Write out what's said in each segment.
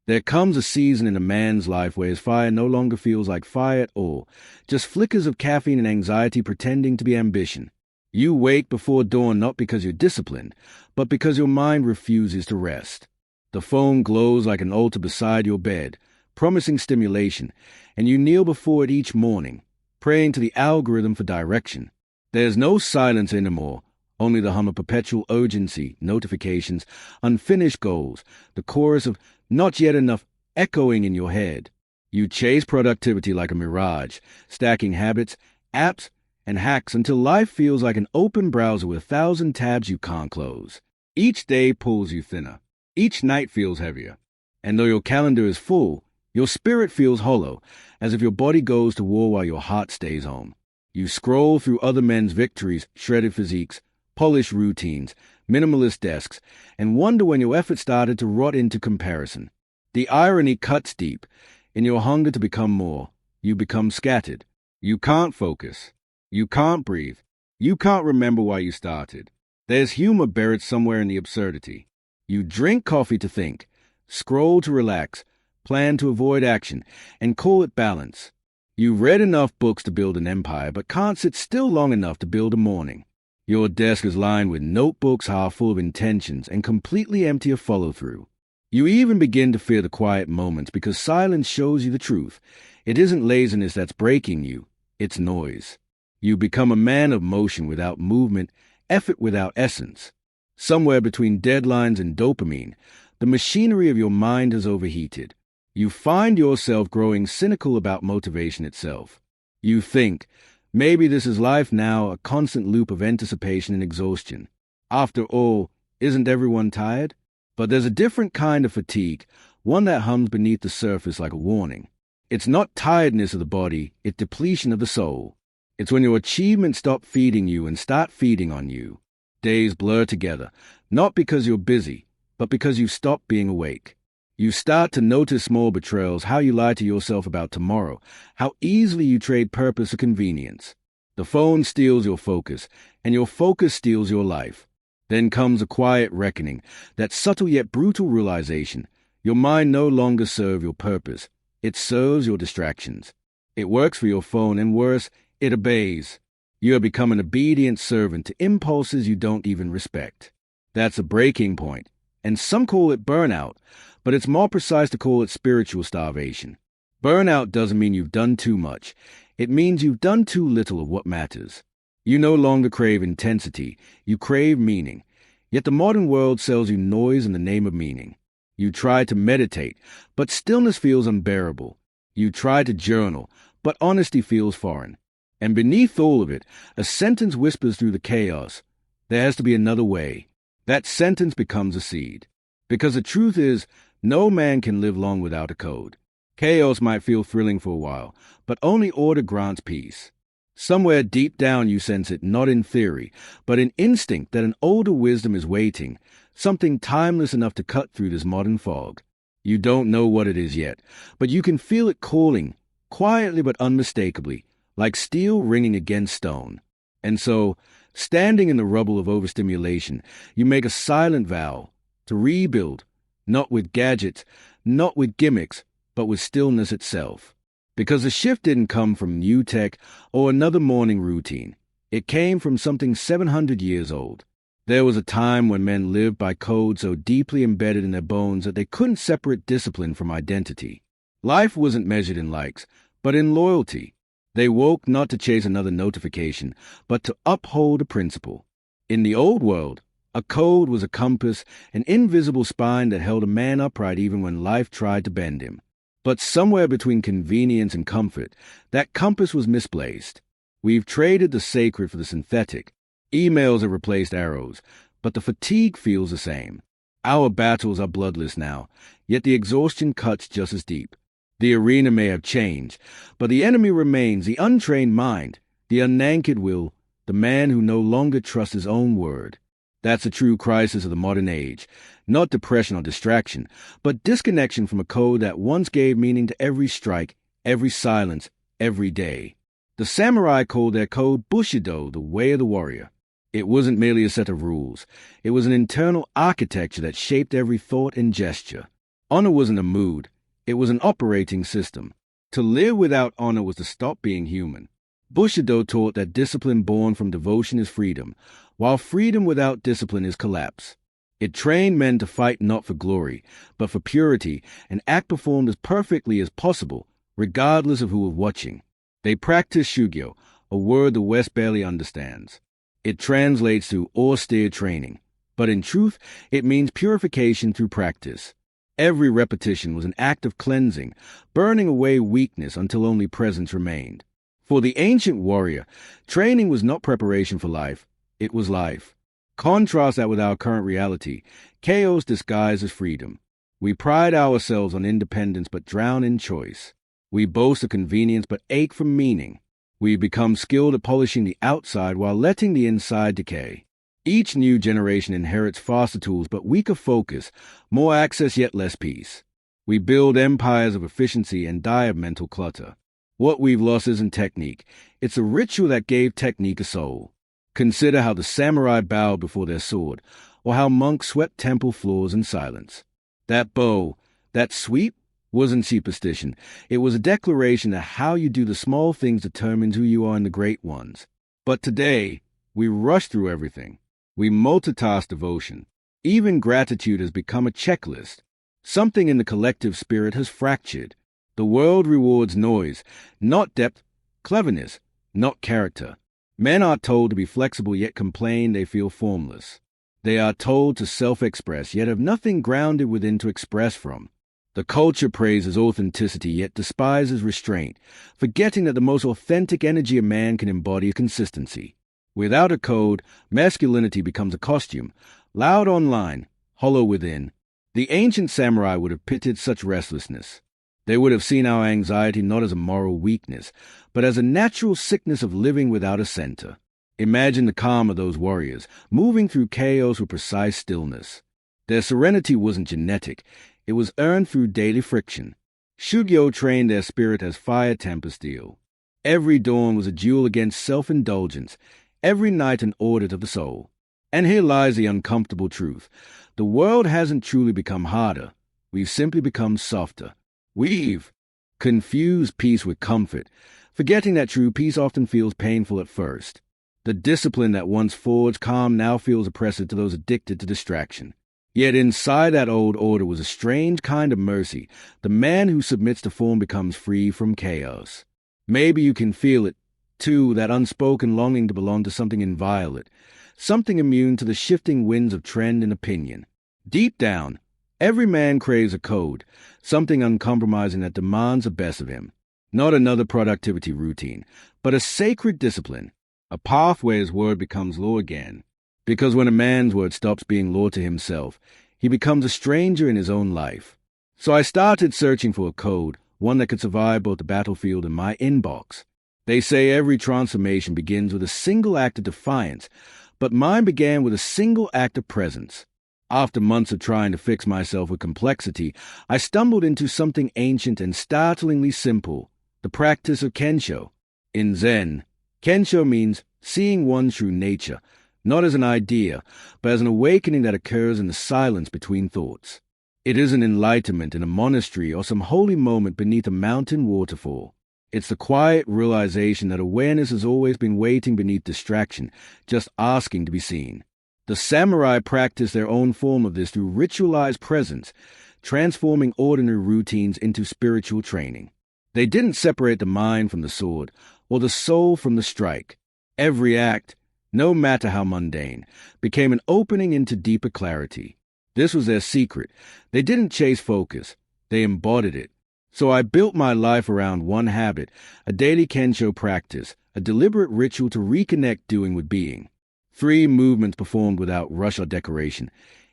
There comes a season in a man's life where his fire no longer feels like fire at all, just flickers of caffeine and anxiety pretending to be ambition. You wake before dawn not because you're disciplined, but because your mind refuses to rest. The phone glows like an altar beside your bed, promising stimulation, and you kneel before it each morning, praying to the algorithm for direction. There's no silence anymore, only the hum of perpetual urgency, notifications, unfinished goals, the chorus of not yet enough echoing in your head. You chase productivity like a mirage, stacking habits, apps, and hacks until life feels like an open browser with 1,000 tabs you can't close. Each day pulls you thinner. Each night feels heavier. And though your calendar is full, your spirit feels hollow, as if your body goes to war while your heart stays home. You scroll through other men's victories, shredded physiques, polished routines, minimalist desks, and wonder when your effort started to rot into comparison. The irony cuts deep. In your hunger to become more, you become scattered. You can't focus. You can't breathe. You can't remember why you started. There's humor buried somewhere in the absurdity. You drink coffee to think, scroll to relax, plan to avoid action, and call it balance. You've read enough books to build an empire, but can't sit still long enough to build a morning. Your desk is lined with notebooks half full of intentions and completely empty of follow-through. You even begin to fear the quiet moments because silence shows you the truth. It isn't laziness that's breaking you, it's noise. You become a man of motion without movement, effort without essence. Somewhere between deadlines and dopamine, the machinery of your mind has overheated. You find yourself growing cynical about motivation itself. You think, maybe this is life now, a constant loop of anticipation and exhaustion. After all, isn't everyone tired? But there's a different kind of fatigue, one that hums beneath the surface like a warning. It's not tiredness of the body, it's depletion of the soul. It's when your achievements stop feeding you and start feeding on you. Days blur together, not because you're busy, but because you've stopped being awake. You start to notice small betrayals, how you lie to yourself about tomorrow, how easily you trade purpose for convenience. The phone steals your focus, and your focus steals your life. Then comes a quiet reckoning, that subtle yet brutal realization. Your mind no longer serves your purpose. It serves your distractions. It works for your phone, and worse, it obeys. You have become an obedient servant to impulses you don't even respect. That's a breaking point, and some call it burnout, but it's more precise to call it spiritual starvation. Burnout doesn't mean you've done too much. It means you've done too little of what matters. You no longer crave intensity, you crave meaning. Yet the modern world sells you noise in the name of meaning. You try to meditate, but stillness feels unbearable. You try to journal, but honesty feels foreign. And beneath all of it, a sentence whispers through the chaos. There has to be another way. That sentence becomes a seed. Because the truth is, no man can live long without a code. Chaos might feel thrilling for a while, but only order grants peace. Somewhere deep down you sense it, not in theory, but in instinct that an older wisdom is waiting, something timeless enough to cut through this modern fog. You don't know what it is yet, but you can feel it calling, quietly but unmistakably, like steel ringing against stone. And so, standing in the rubble of overstimulation, you make a silent vow to rebuild, not with gadgets, not with gimmicks, but with stillness itself. Because the shift didn't come from new tech or another morning routine. It came from something 700 years old. There was a time when men lived by code so deeply embedded in their bones that they couldn't separate discipline from identity. Life wasn't measured in likes, but in loyalty. They woke not to chase another notification, but to uphold a principle. In the old world, a code was a compass, an invisible spine that held a man upright even when life tried to bend him. But somewhere between convenience and comfort, that compass was misplaced. We've traded the sacred for the synthetic. Emails have replaced arrows, but the fatigue feels the same. Our battles are bloodless now, yet the exhaustion cuts just as deep. The arena may have changed, but the enemy remains the untrained mind, the unanchored will, the man who no longer trusts his own word. That's a true crisis of the modern age. Not depression or distraction, but disconnection from a code that once gave meaning to every strike, every silence, every day. The samurai called their code Bushido, the way of the warrior. It wasn't merely a set of rules. It was an internal architecture that shaped every thought and gesture. Honor wasn't a mood, it was an operating system. To live without honor was to stop being human. Bushido taught that discipline born from devotion is freedom, while freedom without discipline is collapse. It trained men to fight not for glory, but for purity, and act performed as perfectly as possible, regardless of who was watching. They practiced Shugyo, a word the West barely understands. It translates to austere training, but in truth, it means purification through practice. Every repetition was an act of cleansing, burning away weakness until only presence remained. For the ancient warrior, training was not preparation for life, it was life. Contrast that with our current reality, chaos disguised as freedom. We pride ourselves on independence but drown in choice. We boast of convenience but ache for meaning. We become skilled at polishing the outside while letting the inside decay. Each new generation inherits faster tools but weaker focus, more access yet less peace. We build empires of efficiency and die of mental clutter. What we've lost isn't technique, it's a ritual that gave technique a soul. Consider how the samurai bowed before their sword, or how monks swept temple floors in silence. That bow, that sweep, wasn't superstition. It was a declaration that how you do the small things determines who you are in the great ones. But today, we rush through everything. We multitask devotion. Even gratitude has become a checklist. Something in the collective spirit has fractured. The world rewards noise, not depth, cleverness, not character. Men are told to be flexible yet complain they feel formless. They are told to self-express yet have nothing grounded within to express from. The culture praises authenticity yet despises restraint, forgetting that the most authentic energy a man can embody is consistency. Without a code, masculinity becomes a costume, loud online, hollow within. The ancient samurai would have pitied such restlessness. They would have seen our anxiety not as a moral weakness, but as a natural sickness of living without a center. Imagine the calm of those warriors, moving through chaos with precise stillness. Their serenity wasn't genetic, it was earned through daily friction. Shugyo trained their spirit as fire tempers steel. Every dawn was a duel against self-indulgence, every night an audit of the soul. And here lies the uncomfortable truth. The world hasn't truly become harder. We've simply become softer. We've confused peace with comfort, forgetting that true peace often feels painful at first. The discipline that once forged calm now feels oppressive to those addicted to distraction. Yet inside that old order was a strange kind of mercy. The man who submits to form becomes free from chaos. Maybe you can feel it, too, that unspoken longing to belong to something inviolate, something immune to the shifting winds of trend and opinion. Deep down, every man craves a code, something uncompromising that demands the best of him. Not another productivity routine, but a sacred discipline, a path where his word becomes law again. Because when a man's word stops being law to himself, he becomes a stranger in his own life. So I started searching for a code, one that could survive both the battlefield and my inbox. They say every transformation begins with a single act of defiance, but mine began with a single act of presence. After months of trying to fix myself with complexity, I stumbled into something ancient and startlingly simple, the practice of Kensho. In Zen, Kensho means seeing one true nature, not as an idea, but as an awakening that occurs in the silence between thoughts. It isn't enlightenment in a monastery or some holy moment beneath a mountain waterfall. It's the quiet realization that awareness has always been waiting beneath distraction, just asking to be seen. The samurai practiced their own form of this through ritualized presence, transforming ordinary routines into spiritual training. They didn't separate the mind from the sword, or the soul from the strike. Every act, no matter how mundane, became an opening into deeper clarity. This was their secret. They didn't chase focus. They embodied it. So I built my life around one habit, a daily Kenshō practice, a deliberate ritual to reconnect doing with being. 3 movements performed without rush or decoration,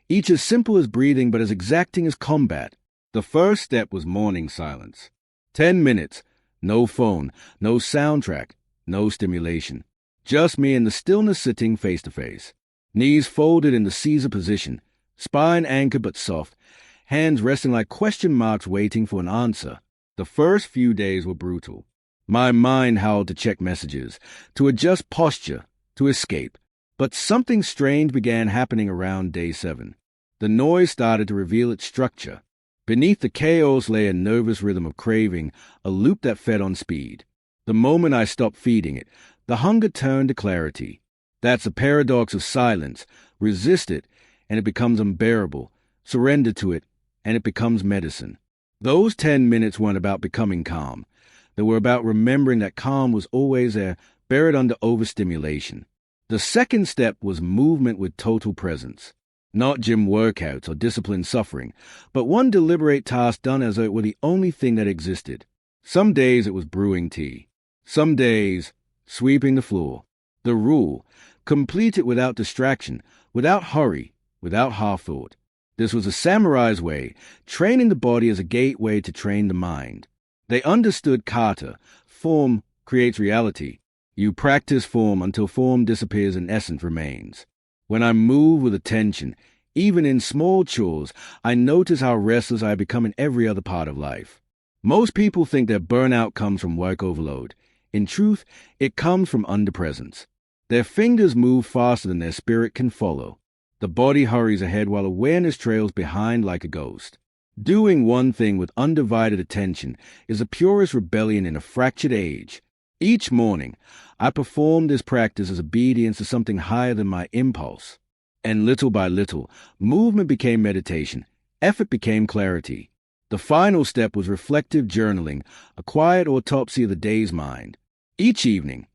each as simple as breathing but as exacting as combat. The first step was morning silence. 10 minutes, no phone, no soundtrack, no stimulation. Just me and the stillness sitting face to face. Knees folded in the Caesar position, spine anchored but soft, hands resting like question marks waiting for an answer. The first few days were brutal. My mind howled to check messages, to adjust posture, to escape. But something strange began happening around day 7. The noise started to reveal its structure. Beneath the chaos lay a nervous rhythm of craving, a loop that fed on speed. The moment I stopped feeding it, the hunger turned to clarity. That's a paradox of silence. Resist it, and it becomes unbearable. Surrender to it, and it becomes medicine. Those 10 minutes weren't about becoming calm. They were about remembering that calm was always there, buried under overstimulation. The second step was movement with total presence. Not gym workouts or disciplined suffering, but one deliberate task done as though it were the only thing that existed. Some days it was brewing tea. Some days, sweeping the floor. The rule: complete it without distraction, without hurry, without half-thought. This was a samurai's way, training the body as a gateway to train the mind. They understood kata: form creates reality. You practice form until form disappears and essence remains. When I move with attention, even in small chores, I notice how restless I become in every other part of life. Most people think that burnout comes from work overload. In truth, it comes from underpresence. Their fingers move faster than their spirit can follow. The body hurries ahead while awareness trails behind like a ghost. Doing one thing with undivided attention is the purest rebellion in a fractured age. Each morning, I performed this practice as obedience to something higher than my impulse. And little by little, movement became meditation, effort became clarity. The final step was reflective journaling, a quiet autopsy of the day's mind. Each evening,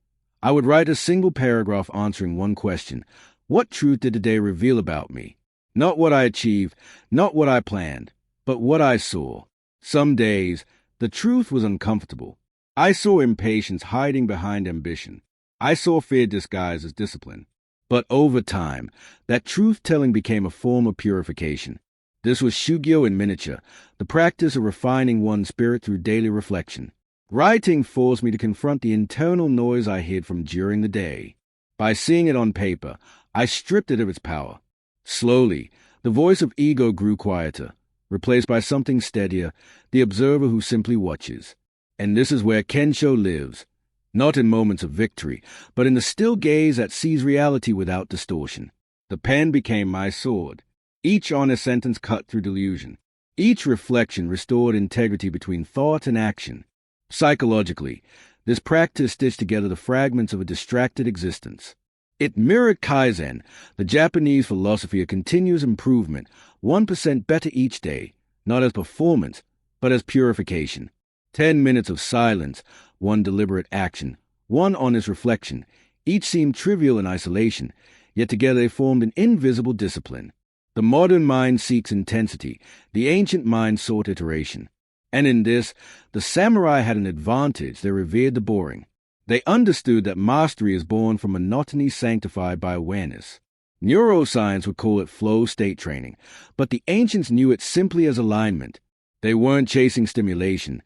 I would write a single paragraph answering one question: what truth did the day reveal about me? Not what I achieved, not what I planned, but what I saw. Some days, the truth was uncomfortable. I saw impatience hiding behind ambition. I saw fear disguised as discipline. But over time, that truth-telling became a form of purification. This was Shugyo in miniature, the practice of refining one's spirit through daily reflection. Writing forced me to confront the internal noise I hid from during the day. By seeing it on paper, I stripped it of its power. Slowly, the voice of ego grew quieter, replaced by something steadier, the observer who simply watches. And this is where Kensho lives, not in moments of victory, but in the still gaze that sees reality without distortion. The pen became my sword. Each honest sentence cut through delusion. Each reflection restored integrity between thought and action. Psychologically, this practice stitched together the fragments of a distracted existence. It mirrored Kaizen, the Japanese philosophy of continuous improvement, 1% better each day, not as performance, but as purification. 10 minutes of silence, one deliberate action, one honest reflection. Each seemed trivial in isolation, yet together they formed an invisible discipline. The modern mind seeks intensity, the ancient mind sought iteration. And in this, the samurai had an advantage: they revered the boring. They understood that mastery is born from monotony sanctified by awareness. Neuroscience would call it flow state training, but the ancients knew it simply as alignment. They weren't chasing stimulation.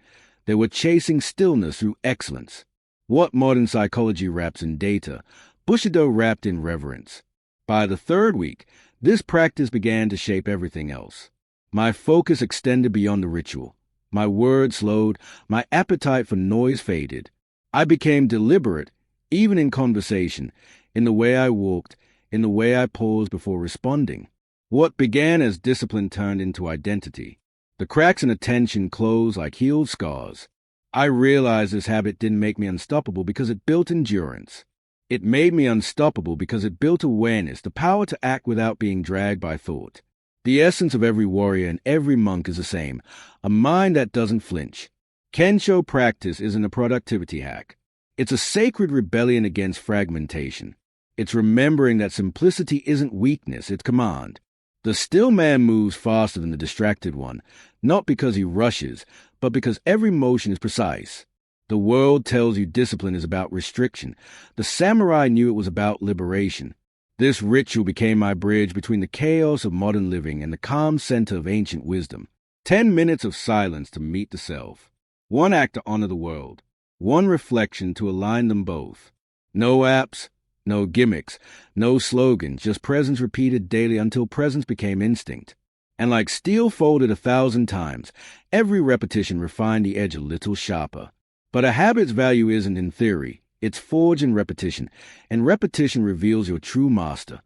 They were chasing stillness through excellence. What modern psychology wraps in data, Bushido wrapped in reverence. By the third week, this practice began to shape everything else. My focus extended beyond the ritual. My words slowed, my appetite for noise faded. I became deliberate, even in conversation, in the way I walked, in the way I paused before responding. What began as discipline turned into identity. The cracks in attention closed like healed scars. I realized this habit didn't make me unstoppable because it built endurance. It made me unstoppable because it built awareness, the power to act without being dragged by thought. The essence of every warrior and every monk is the same: a mind that doesn't flinch. Kensho Practice isn't a productivity hack. It's a sacred rebellion against fragmentation. It's remembering that simplicity isn't weakness, it's command. The still man moves faster than the distracted one, not because he rushes, but because every motion is precise. The world tells you discipline is about restriction. The samurai knew it was about liberation. This ritual became my bridge between the chaos of modern living and the calm center of ancient wisdom. 10 minutes of silence to meet the self. One act to honor the world. One reflection to align them both. No apps, no gimmicks, no slogans, just presence repeated daily until presence became instinct. And like steel folded 1,000 times, every repetition refined the edge a little sharper. But a habit's value isn't in theory. It's forged in repetition, and repetition reveals your true master.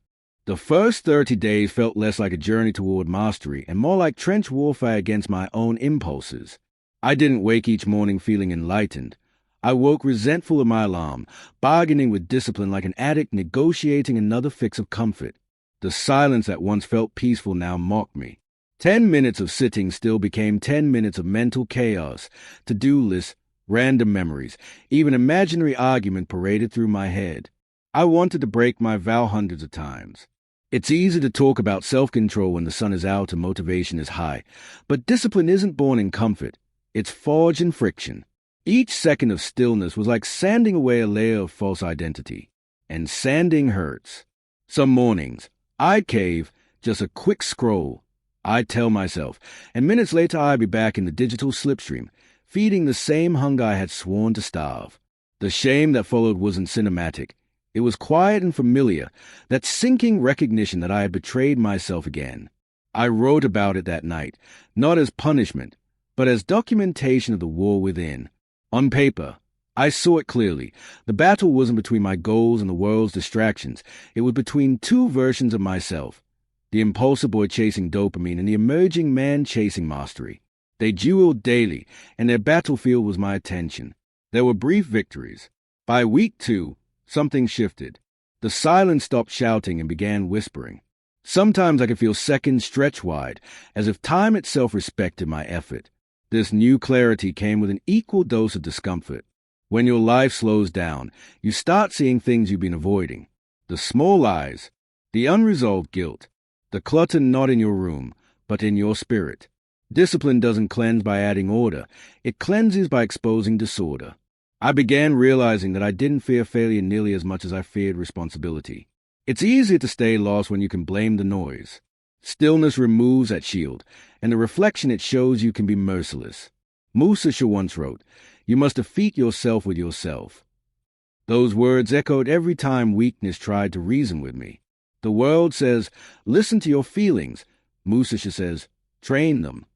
The first 30 days felt less like a journey toward mastery and more like trench warfare against my own impulses. I didn't wake each morning feeling enlightened. I woke resentful of my alarm, bargaining with discipline like an addict negotiating another fix of comfort. The silence that once felt peaceful now mocked me. 10 minutes of sitting still became 10 minutes of mental chaos, to-do lists, random memories, even imaginary argument paraded through my head. I wanted to break my vow hundreds of times. It's easy to talk about self-control when the sun is out and motivation is high, but discipline isn't born in comfort. It's forged in friction. Each second of stillness was like sanding away a layer of false identity. And sanding hurts. Some mornings, I'd cave, just a quick scroll. I'd tell myself, and minutes later I'd be back in the digital slipstream, feeding the same hunger I had sworn to starve. The shame that followed wasn't cinematic. It was quiet and familiar, that sinking recognition that I had betrayed myself again. I wrote about it that night, not as punishment, but as documentation of the war within. On paper, I saw it clearly. The battle wasn't between my goals and the world's distractions. It was between two versions of myself. The impulsive boy chasing dopamine and the emerging man chasing mastery. They dueled daily, and their battlefield was my attention. There were brief victories. By week 2, something shifted. The silence stopped shouting and began whispering. Sometimes I could feel seconds stretch wide, as if time itself respected my effort. This new clarity came with an equal dose of discomfort. When your life slows down, you start seeing things you've been avoiding. The small lies, the unresolved guilt, the clutter not in your room, but in your spirit. Discipline doesn't cleanse by adding order. It cleanses by exposing disorder. I began realizing that I didn't fear failure nearly as much as I feared responsibility. It's easier to stay lost when you can blame the noise. Stillness removes that shield, and the reflection it shows you can be merciless. Musasha once wrote, "You must defeat yourself with yourself." Those words echoed every time weakness tried to reason with me. The world says, listen to your feelings. Musasha says, train them.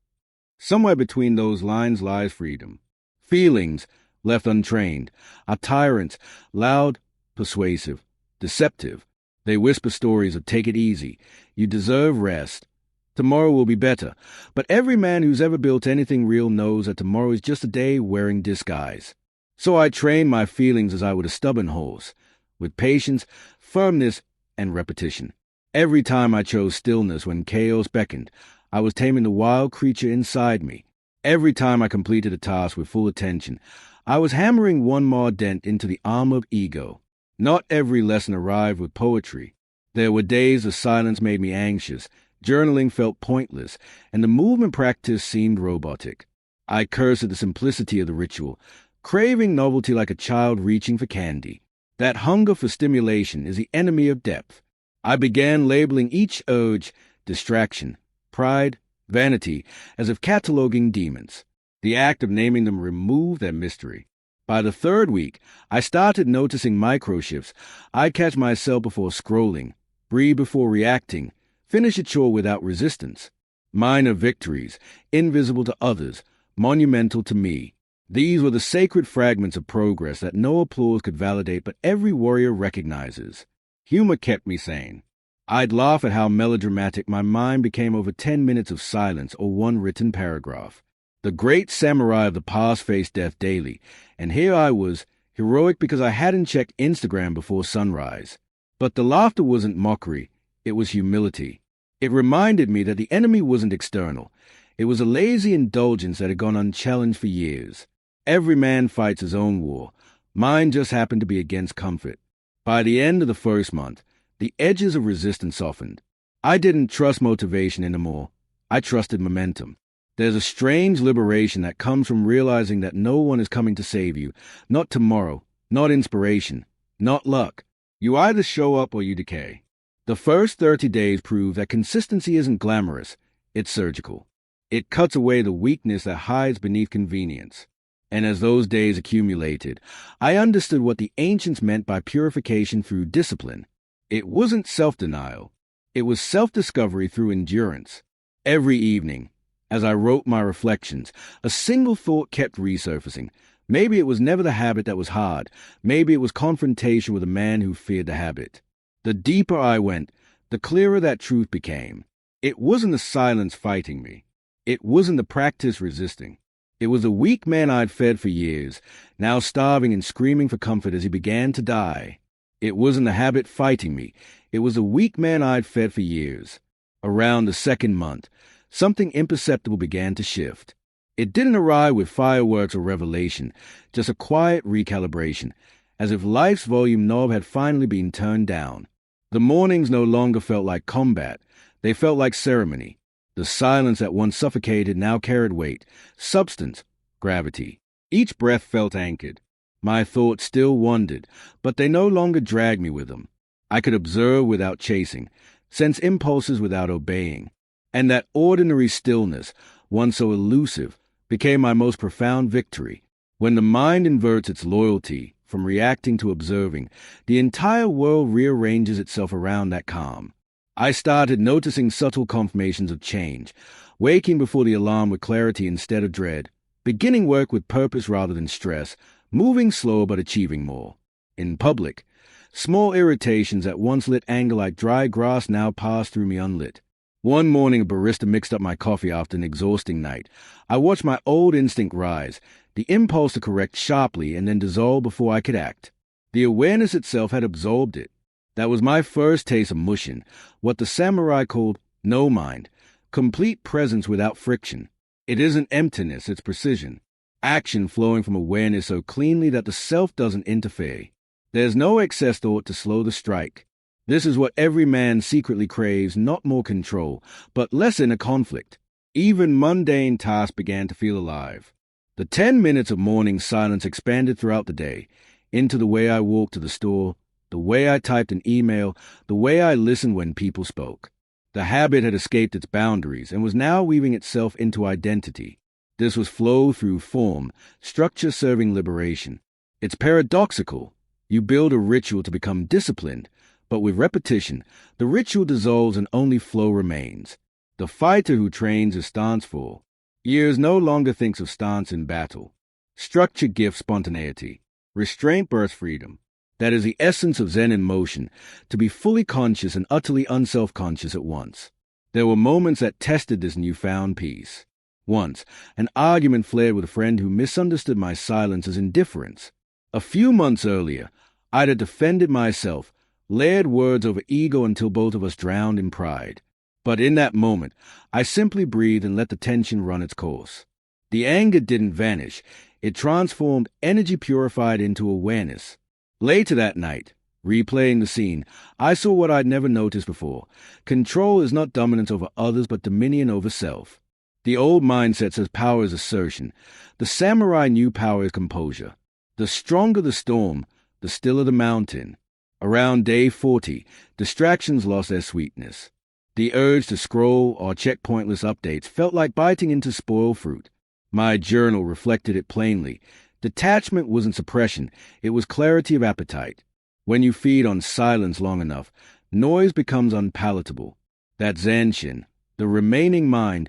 Somewhere between those lines lies freedom. Feelings, left untrained, are tyrants, loud, persuasive, deceptive. They whisper stories of take it easy, you deserve rest, tomorrow will be better. But every man who's ever built anything real knows that tomorrow is just a day wearing disguise. So I trained my feelings as I would a stubborn horse, with patience, firmness, and repetition. Every time I chose stillness when chaos beckoned, I was taming the wild creature inside me. Every time I completed a task with full attention, I was hammering one more dent into the armor of ego. Not every lesson arrived with poetry. There were days the silence made me anxious, journaling felt pointless, and the movement practice seemed robotic. I cursed at the simplicity of the ritual, craving novelty like a child reaching for candy. That hunger for stimulation is the enemy of depth. I began labeling each urge, distraction, pride, vanity, as if cataloging demons. The act of naming them removed their mystery. By the third week, I started noticing micro-shifts. I'd catch myself before scrolling, breathe before reacting, finish a chore without resistance. Minor victories, invisible to others, monumental to me. These were the sacred fragments of progress that no applause could validate but every warrior recognizes. Humor kept me sane. I'd laugh at how melodramatic my mind became over 10 minutes of silence or one written paragraph. The great samurai of the past faced death daily, and here I was, heroic because I hadn't checked Instagram before sunrise. But the laughter wasn't mockery, it was humility. It reminded me that the enemy wasn't external. It was a lazy indulgence that had gone unchallenged for years. Every man fights his own war. Mine just happened to be against comfort. By the end of the first month, the edges of resistance softened. I didn't trust motivation anymore. I trusted momentum. There's a strange liberation that comes from realizing that no one is coming to save you. Not tomorrow, not inspiration, not luck. You either show up or you decay. The first 30 days prove that consistency isn't glamorous, it's surgical. It cuts away the weakness that hides beneath convenience. And as those days accumulated, I understood what the ancients meant by purification through discipline. It wasn't self-denial. It was self-discovery through endurance. Every evening, as I wrote my reflections, a single thought kept resurfacing. Maybe it was never the habit that was hard. Maybe it was confrontation with a man who feared the habit. The deeper I went, the clearer that truth became. It wasn't the silence fighting me. It wasn't the practice resisting. It was a weak man I'd fed for years, now starving and screaming for comfort as he began to die. It wasn't the habit fighting me. It was a weak man I'd fed for years. Around the second month, something imperceptible began to shift. It didn't arrive with fireworks or revelation, just a quiet recalibration, as if life's volume knob had finally been turned down. The mornings no longer felt like combat. They felt like ceremony. The silence that once suffocated now carried weight, substance, gravity. Each breath felt anchored. My thoughts still wandered, but they no longer dragged me with them. I could observe without chasing, sense impulses without obeying. And that ordinary stillness, once so elusive, became my most profound victory. When the mind inverts its loyalty from reacting to observing, the entire world rearranges itself around that calm. I started noticing subtle confirmations of change, waking before the alarm with clarity instead of dread, beginning work with purpose rather than stress, moving slow but achieving more. In public, small irritations that once lit anger like dry grass now passed through me unlit. One morning a barista mixed up my coffee after an exhausting night. I watched my old instinct rise, the impulse to correct sharply and then dissolve before I could act. The awareness itself had absorbed it. That was my first taste of mushin, what the samurai called no mind, complete presence without friction. It isn't emptiness, it's precision. Action flowing from awareness so cleanly that the self doesn't interfere. There's no excess thought to slow the strike. This is what every man secretly craves, not more control, but less inner conflict. Even mundane tasks began to feel alive. The 10 minutes of morning silence expanded throughout the day, into the way I walked to the store, the way I typed an email, the way I listened when people spoke. The habit had escaped its boundaries and was now weaving itself into identity. This was flow through form, structure serving liberation. It's paradoxical. You build a ritual to become disciplined, but with repetition, the ritual dissolves and only flow remains. The fighter who trains is stance full. Years no longer thinks of stance in battle. Structure gives spontaneity. Restraint births freedom. That is the essence of Zen in motion, to be fully conscious and utterly unself-conscious at once. There were moments that tested this newfound peace. Once, an argument flared with a friend who misunderstood my silence as indifference. A few months earlier, I'd have defended myself, layered words over ego until both of us drowned in pride. But in that moment, I simply breathed and let the tension run its course. The anger didn't vanish. It transformed, energy purified into awareness. Later that night, replaying the scene, I saw what I'd never noticed before. Control is not dominance over others, but dominion over self. The old mindset says power is assertion. The samurai knew power is composure. The stronger the storm, the stiller the mountain. Around day 40, distractions lost their sweetness. The urge to scroll or check pointless updates felt like biting into spoiled fruit. My journal reflected it plainly. Detachment wasn't suppression, it was clarity of appetite. When you feed on silence long enough, noise becomes unpalatable. That's Zanshin, the remaining mind,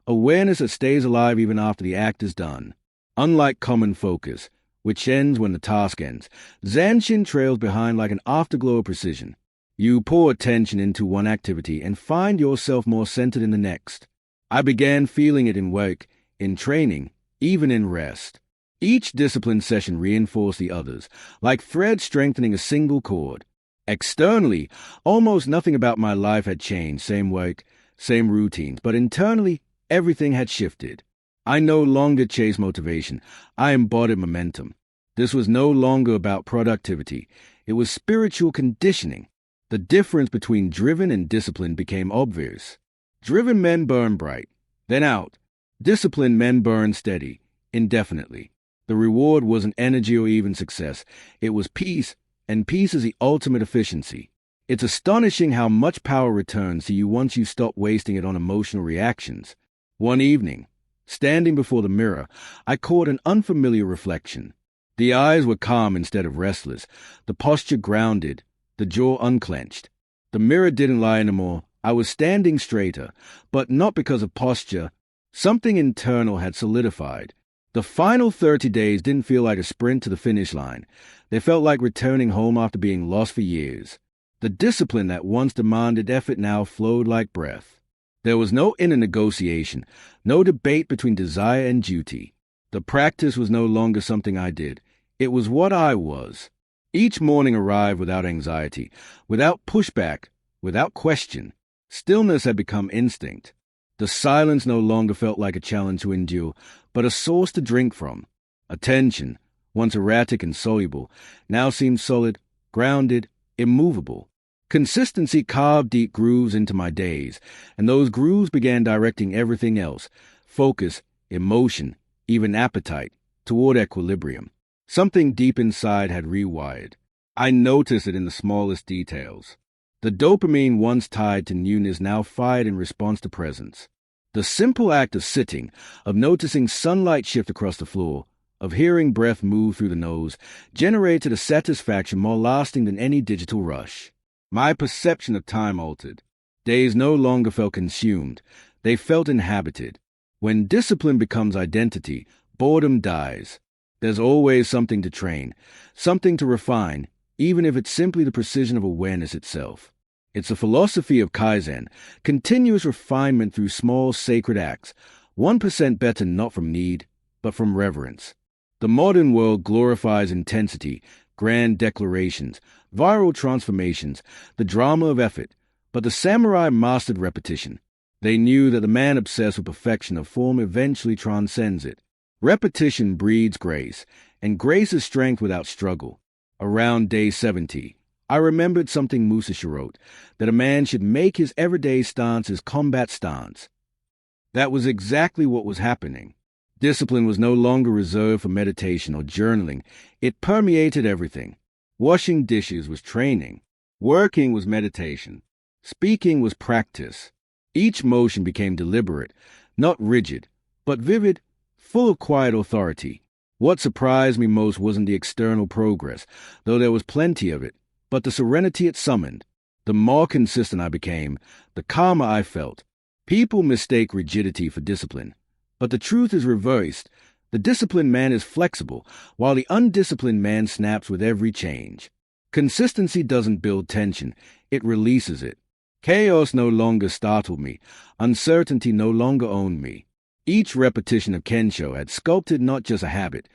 awareness that stays alive even after the act is done. Unlike common focus, which ends when the task ends, Zanshin trails behind like an afterglow of precision. You pour attention into one activity and find yourself more centered in the next. I began feeling it in work, in training, even in rest. Each discipline session reinforced the others, like threads strengthening a single cord. Externally, almost nothing about my life had changed, same work, same routines, but internally, everything had shifted. I no longer chased motivation, I embodied momentum. This was no longer about productivity, it was spiritual conditioning. The difference between driven and disciplined became obvious. Driven men burn bright, then out. Disciplined men burn steady, indefinitely. The reward wasn't energy or even success. It was peace, and peace is the ultimate efficiency. It's astonishing how much power returns to you once you stop wasting it on emotional reactions. One evening, standing before the mirror, I caught an unfamiliar reflection. The eyes were calm instead of restless, the posture grounded, the jaw unclenched. The mirror didn't lie anymore. I was standing straighter, but not because of posture. Something internal had solidified. The final 30 days didn't feel like a sprint to the finish line. They felt like returning home after being lost for years. The discipline that once demanded effort now flowed like breath. There was no inner negotiation, no debate between desire and duty. The practice was no longer something I did. It was what I was. Each morning arrived without anxiety, without pushback, without question. Stillness had become instinct. The silence no longer felt like a challenge to endure, but a source to drink from. Attention, once erratic and soluble, now seemed solid, grounded, immovable. Consistency carved deep grooves into my days, and those grooves began directing everything else, focus, emotion, even appetite, toward equilibrium. Something deep inside had rewired. I noticed it in the smallest details. The dopamine once tied to newness now fired in response to presence. The simple act of sitting, of noticing sunlight shift across the floor, of hearing breath move through the nose, generated a satisfaction more lasting than any digital rush. My perception of time altered. Days no longer felt consumed. They felt inhabited. When discipline becomes identity, boredom dies. There's always something to train, something to refine, even if it's simply the precision of awareness itself. It's a philosophy of Kaizen, continuous refinement through small sacred acts, 1% better not from need, but from reverence. The modern world glorifies intensity, grand declarations, viral transformations, the drama of effort, but the samurai mastered repetition. They knew that the man obsessed with perfection of form eventually transcends it. Repetition breeds grace, and grace is strength without struggle. Around day 70, I remembered something Musashi wrote, that a man should make his everyday stance his combat stance. That was exactly what was happening. Discipline was no longer reserved for meditation or journaling. It permeated everything. Washing dishes was training. Working was meditation. Speaking was practice. Each motion became deliberate, not rigid, but vivid, full of quiet authority. What surprised me most wasn't the external progress, though there was plenty of it, but the serenity it summoned. The more consistent I became, the calmer I felt. People mistake rigidity for discipline, but the truth is reversed. The disciplined man is flexible, while the undisciplined man snaps with every change. Consistency doesn't build tension, it releases it. Chaos no longer startled me. Uncertainty no longer owned me. Each repetition of Kensho had sculpted not just a habit,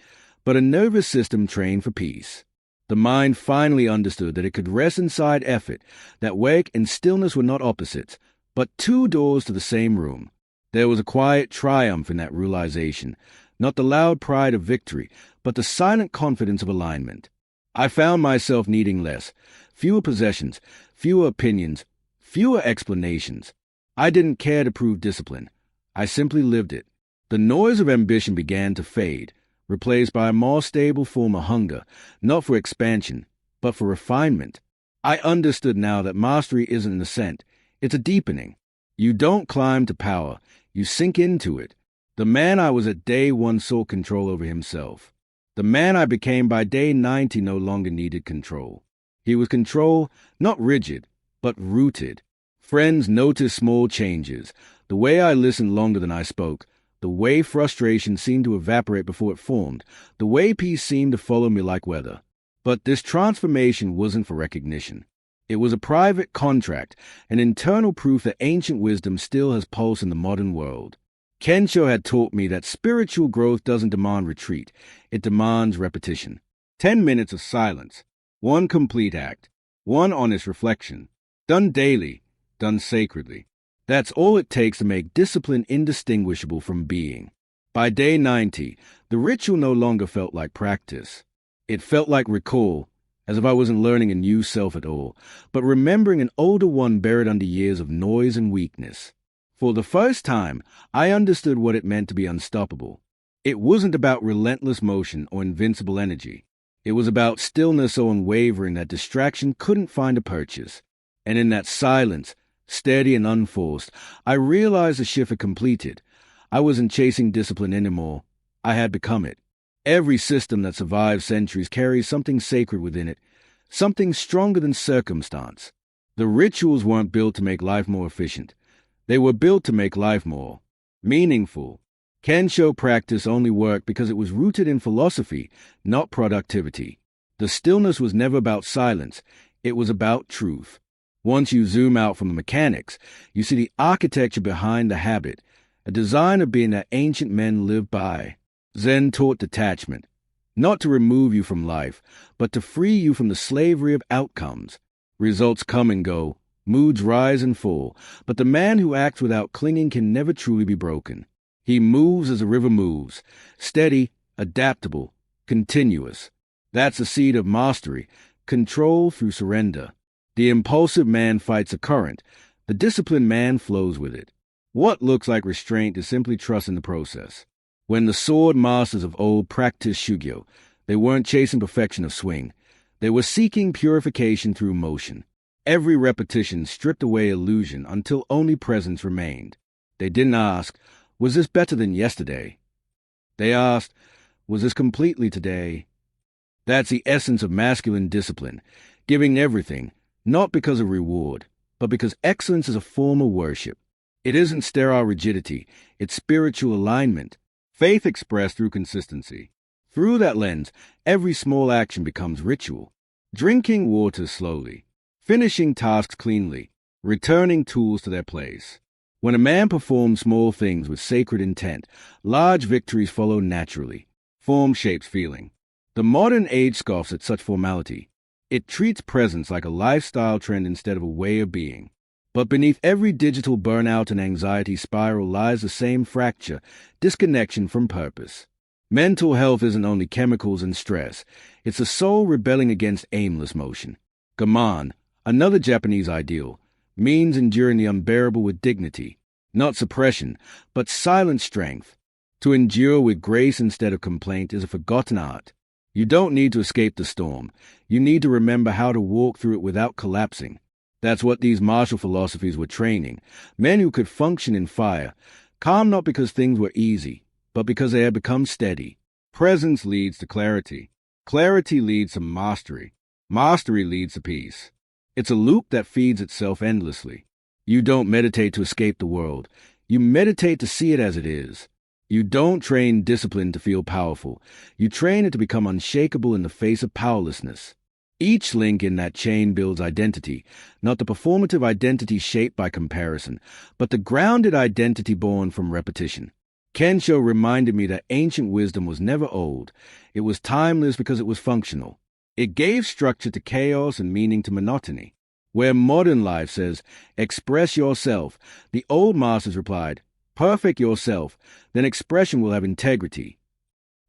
but a nervous system trained for peace. The mind finally understood that it could rest inside effort, that work and stillness were not opposites, but two doors to the same room. There was a quiet triumph in that realization, not the loud pride of victory, but the silent confidence of alignment. I found myself needing less, fewer possessions, fewer opinions, fewer explanations. I didn't care to prove discipline. I simply lived it. The noise of ambition began to fade, replaced by a more stable form of hunger, not for expansion, but for refinement. I understood now that mastery isn't an ascent, it's a deepening. You don't climb to power, you sink into it. The man I was at day 1 sought control over himself. The man I became by day 90 no longer needed control. He was control, not rigid, but rooted. Friends noticed small changes, the way I listened longer than I spoke, the way frustration seemed to evaporate before it formed, the way peace seemed to follow me like weather. But this transformation wasn't for recognition. It was a private contract, an internal proof that ancient wisdom still has pulse in the modern world. Kensho had taught me that spiritual growth doesn't demand retreat, it demands repetition. 10 minutes of silence, one complete act, one honest reflection, done daily, done sacredly. That's all it takes to make discipline indistinguishable from being. By day 90, the ritual no longer felt like practice. It felt like recall, as if I wasn't learning a new self at all, but remembering an older one buried under years of noise and weakness. For the first time, I understood what it meant to be unstoppable. It wasn't about relentless motion or invincible energy. It was about stillness so unwavering that distraction couldn't find a purchase. And in that silence, steady and unforced, I realized the shift had completed. I wasn't chasing discipline anymore. I had become it. Every system that survives centuries carries something sacred within it, something stronger than circumstance. The rituals weren't built to make life more efficient. They were built to make life more meaningful. Kenshō practice only worked because it was rooted in philosophy, not productivity. The stillness was never about silence. It was about truth. Once you zoom out from the mechanics, you see the architecture behind the habit, a design of being that ancient men lived by. Zen taught detachment, not to remove you from life, but to free you from the slavery of outcomes. Results come and go, moods rise and fall, but the man who acts without clinging can never truly be broken. He moves as a river moves, steady, adaptable, continuous. That's the seed of mastery, control through surrender. The impulsive man fights a current. The disciplined man flows with it. What looks like restraint is simply trust in the process. When the sword masters of old practiced shugyo, they weren't chasing perfection of swing. They were seeking purification through motion. Every repetition stripped away illusion until only presence remained. They didn't ask, was this better than yesterday? They asked, was this completely today? That's the essence of masculine discipline, giving everything, not because of reward, but because excellence is a form of worship. It isn't sterile rigidity, it's spiritual alignment, faith expressed through consistency. Through that lens, every small action becomes ritual. Drinking water slowly, finishing tasks cleanly, returning tools to their place. When a man performs small things with sacred intent, large victories follow naturally. Form shapes feeling. The modern age scoffs at such formality. It treats presence like a lifestyle trend instead of a way of being. But beneath every digital burnout and anxiety spiral lies the same fracture, disconnection from purpose. Mental health isn't only chemicals and stress. It's the soul rebelling against aimless motion. Gaman, another Japanese ideal, means enduring the unbearable with dignity, not suppression, but silent strength. To endure with grace instead of complaint is a forgotten art. You don't need to escape the storm. You need to remember how to walk through it without collapsing. That's what these martial philosophies were training. Men who could function in fire, calm not because things were easy, but because they had become steady. Presence leads to clarity. Clarity leads to mastery. Mastery leads to peace. It's a loop that feeds itself endlessly. You don't meditate to escape the world. You meditate to see it as it is. You don't train discipline to feel powerful. You train it to become unshakable in the face of powerlessness. Each link in that chain builds identity, not the performative identity shaped by comparison, but the grounded identity born from repetition. Kensho reminded me that ancient wisdom was never old. It was timeless because it was functional. It gave structure to chaos and meaning to monotony. Where modern life says, express yourself, the old masters replied, perfect yourself, then expression will have integrity.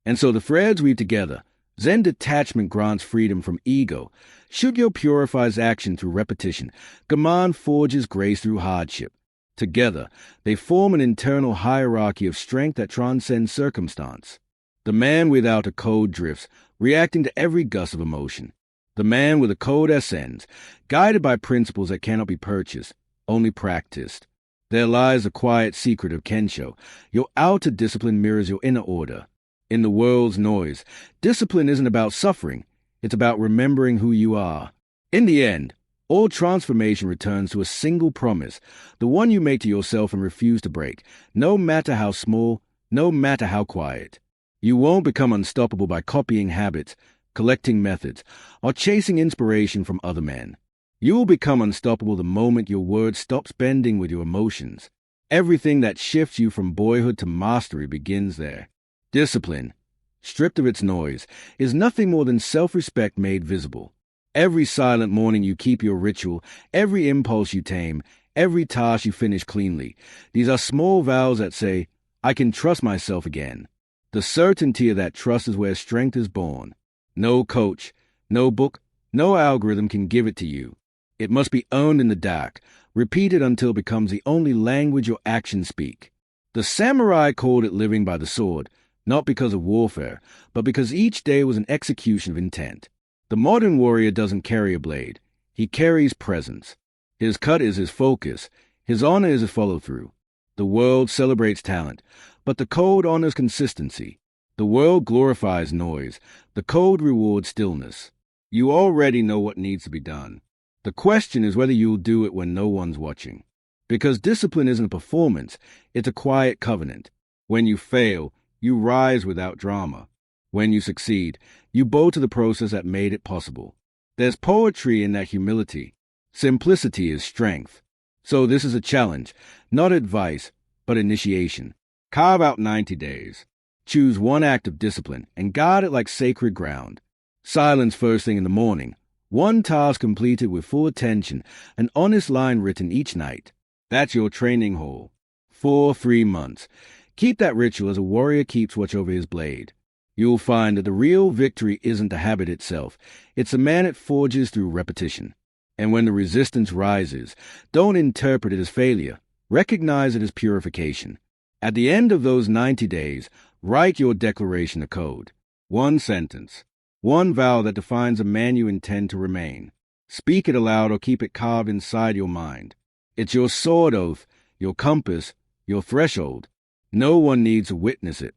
And so the threads weave together. Zen detachment grants freedom from ego. Shugyo purifies action through repetition. Gaman forges grace through hardship. Together, they form an internal hierarchy of strength that transcends circumstance. The man without a code drifts, reacting to every gust of emotion. The man with a code ascends, guided by principles that cannot be purchased, only practiced. There lies the quiet secret of Kensho. Your outer discipline mirrors your inner order. In the world's noise, discipline isn't about suffering. It's about remembering who you are. In the end, all transformation returns to a single promise, the one you make to yourself and refuse to break, no matter how small, no matter how quiet. You won't become unstoppable by copying habits, collecting methods, or chasing inspiration from other men. You will become unstoppable the moment your word stops bending with your emotions. Everything that shifts you from boyhood to mastery begins there. Discipline, stripped of its noise, is nothing more than self-respect made visible. Every silent morning you keep your ritual, every impulse you tame, every task you finish cleanly. These are small vows that say, I can trust myself again. The certainty of that trust is where strength is born. No coach, no book, no algorithm can give it to you. It must be earned in the dark, repeated until it becomes the only language your actions speak. The samurai called it living by the sword, not because of warfare, but because each day was an execution of intent. The modern warrior doesn't carry a blade. He carries presence. His cut is his focus. His honor is his follow-through. The world celebrates talent, but the code honors consistency. The world glorifies noise. The code rewards stillness. You already know what needs to be done. The question is whether you'll do it when no one's watching. Because discipline isn't a performance, it's a quiet covenant. When you fail, you rise without drama. When you succeed, you bow to the process that made it possible. There's poetry in that humility. Simplicity is strength. So this is a challenge, not advice, but initiation. Carve out 90 days. Choose one act of discipline and guard it like sacred ground. Silence first thing in the morning. One task completed with full attention, an honest line written each night. That's your training hole. For 3 months. Keep that ritual as a warrior keeps watch over his blade. You'll find that the real victory isn't the habit itself. It's the man it forges through repetition. And when the resistance rises, don't interpret it as failure. Recognize it as purification. At the end of those 90 days, write your declaration of code. One sentence. One vow that defines a man you intend to remain. Speak it aloud or keep it carved inside your mind. It's your sword oath, your compass, your threshold. No one needs to witness it.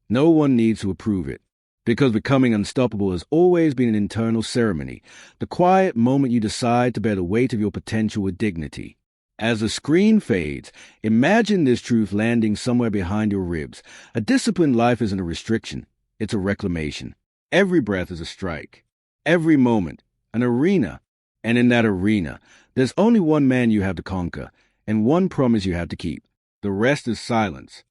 No one needs to approve it. Because becoming unstoppable has always been an internal ceremony, the quiet moment you decide to bear the weight of your potential with dignity. As the screen fades, imagine this truth landing somewhere behind your ribs. A disciplined life isn't a restriction, it's a reclamation. Every breath is a strike. Every moment, an arena. And in that arena, there's only one man you have to conquer, and one promise you have to keep. The rest is silence.